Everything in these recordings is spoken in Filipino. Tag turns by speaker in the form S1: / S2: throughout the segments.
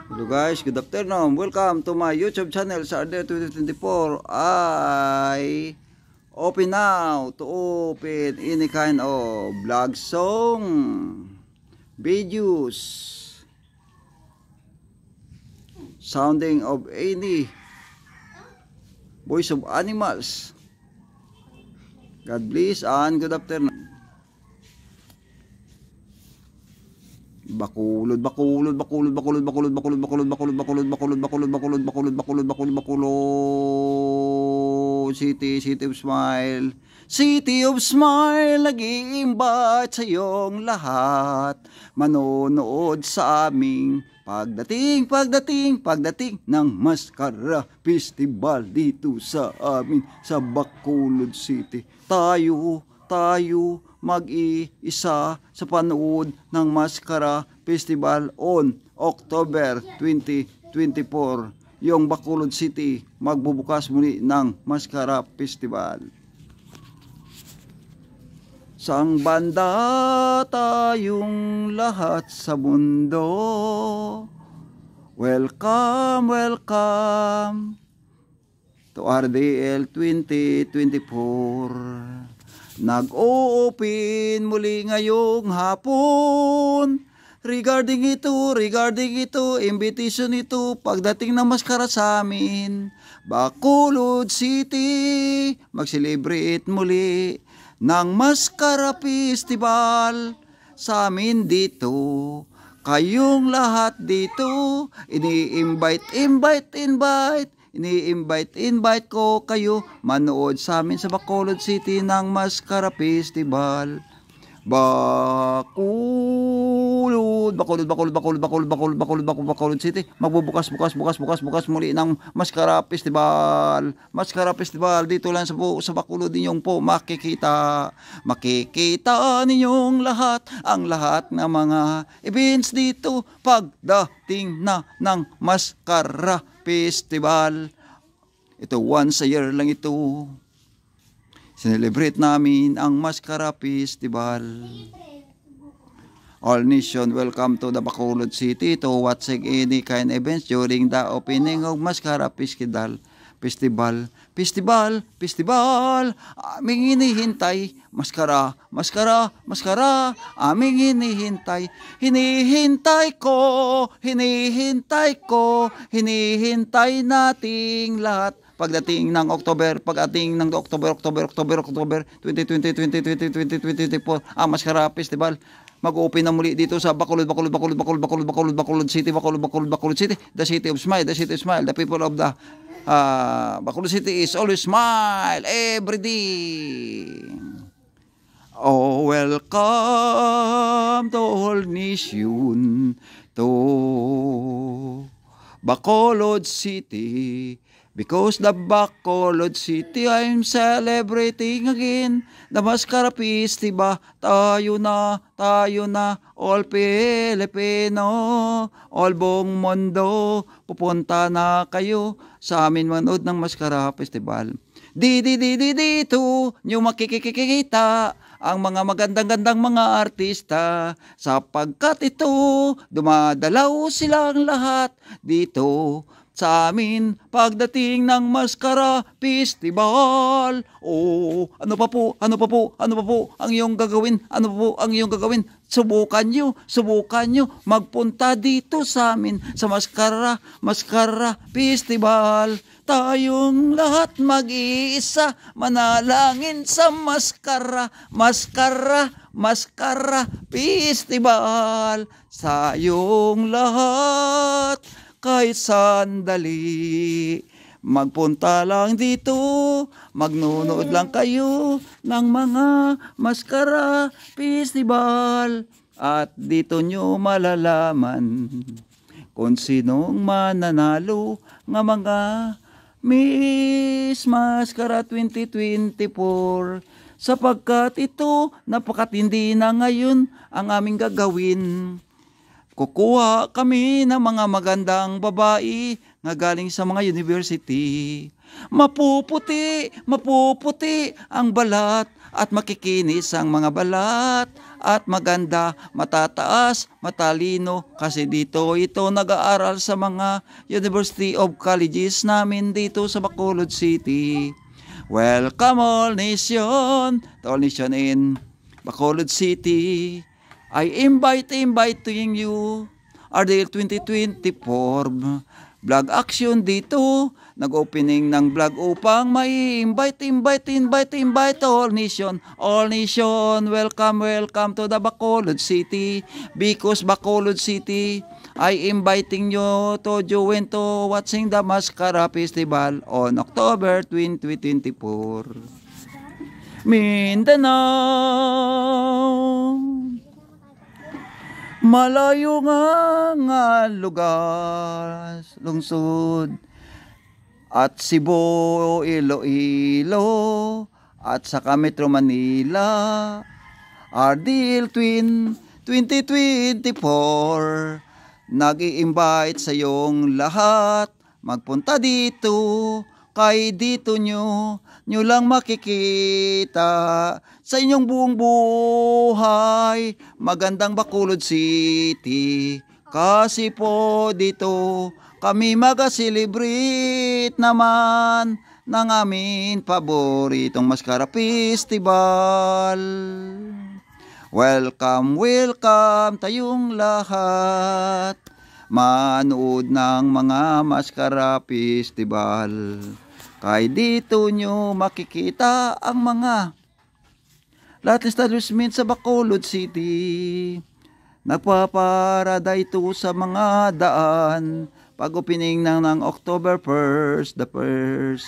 S1: Hello guys, good afternoon. Welcome to my YouTube channel sa Arder 2024. I open now to open any kind of vlog song, videos, sounding of any voice of animals. God bless and good afternoon. Bakulod City of Smile, City of Smile, nag-i-invite sa iyong lahat manonood sa aming pagdating ng Mascara Festival dito sa amin sa Bacolod City. Tayo mag-iisa sa panood ng Mascara Festival on October 2024. Yung Bacolod City magbubukas muli ng Mascara Festival. Sang banda tayong lahat sa mundo. Welcome to RDL 2024. Nag-open muli ngayong hapon. Regarding ito, invitation ito, pagdating ng Mascara sa amin, Bacolod City, mag-celebrate muli ng Mascara Festival sa amin dito. Kayong lahat dito, ini-invite ko kayo manood sa amin sa Bacolod City ng Mascara Festival. Bacolod City magbubukas muli ng Mascara Festival. Mascara Festival dito lang sa Bacolod ninyong po makikita ninyong lahat ang lahat ng mga events dito pagdating na ng Mascara Festival. Ito once a year lang ito. Celebrate namin ang Mascara Festival. All nation, welcome to the Bacolod City to watching any kind events during the opening of Mascara Festival. Aming hinihintay. Mascara, aming hinihintay. Hinihintay nating lahat. Pagdating ng October 2024, ang Mascara Festival mag-open na muli dito sa Bacolod City, Bacolod City, the city of smile, the people of the Bacolod City is always smile every day. Oh, welcome to all nation to Bacolod City. Because the Bacolod City, I'm celebrating again the Mascara Festival. Tayo na, all Filipino, all buong mundo, pupunta na kayo sa amin manood ng Mascara Festival. Dito, nyo makikikita ang mga magandang-gandang mga artista, sapagkat ito, dumadalaw silang lahat dito sa amin pagdating ng Mascara Festival. Oh, ano pa po ang iyong gagawin? Subukan nyo magpunta dito sa amin sa Mascara Festival. Tayong lahat mag-iisa, manalangin sa Mascara Festival. Sa iyong lahat, kahit sandali, magpunta lang dito, magnunood lang kayo ng mga Mascara Festival. At dito nyo malalaman kung sinong mananalo ng mga Miss Mascara 2024. Sapagkat ito, napakatindi na ngayon ang aming gagawin. Kukuha kami ng mga magandang babae nga galing sa mga university. Mapuputi, mapuputi ang balat at makikinis ang mga balat at maganda, matataas, matalino kasi dito ito nag-aaral sa mga University of Colleges namin dito sa Bacolod City. Welcome all nation, to all nation in Bacolod City. I inviting you RDL 2024 vlog action dito. Nag-opening ng vlog upang may invite all nation. All nation, welcome to the Bacolod City. Because Bacolod City, I inviting you to join to watching the Mascara Festival on October 2024. Mindanao, malayo nga lugar, lungsod, at Cebu, Iloilo, at saka Metro Manila, RDL 2024, nag-i-invite sa iyong lahat, magpunta dito, kay dito nyo lang makikita sa inyong buong buhay, magandang Bacolod City. Kasi po dito kami mag-celebrate naman ng aming paboritong Mascara Festival. Welcome tayong lahat manood ng mga Mascara Festival. Kay dito nyo makikita ang mga lahat establishment sa Bacolod City. Nagpaparada ito sa mga daan pag opening ng October 1st, the 1st.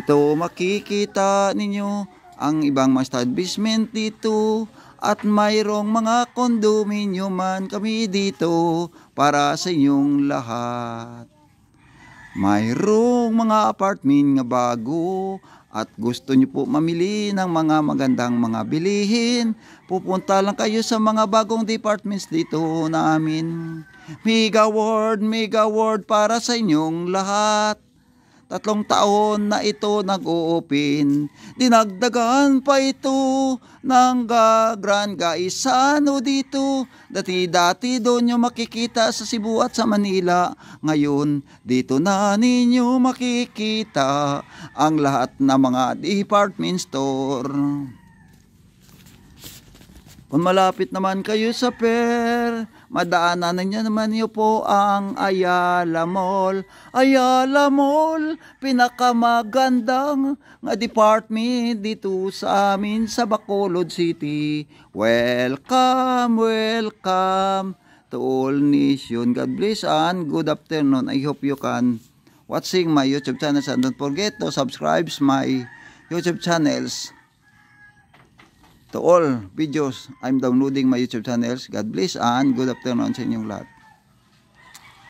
S1: Ito makikita ninyo ang ibang mga establishment dito at mayroong mga condominium man kami dito para sa inyong lahat. Mayroong mga apartment nga bago at gusto nyo po mamili ng mga magandang mga bilihin, pupunta lang kayo sa mga bagong departments dito namin. Mega World para sa inyong lahat. 3 taon na ito nag-o-open. Dinagdagan pa ito ng Grand Gaisano dito. Dati doon nyo makikita sa Cebu at sa Manila. Ngayon, dito na ninyo makikita ang lahat ng mga department store. Kung malapit naman kayo sa Fair, madaanan niyo naman niyo po ang Ayala Mall. Ayala Mall, pinakamagandang nga department dito sa amin sa Bacolod City. Welcome to all nation. God bless and good afternoon. I hope you can watching my YouTube channels and don't forget to subscribe my YouTube channels. To all videos I'm downloading my YouTube channels. God bless and good afternoon sa inyong lahat.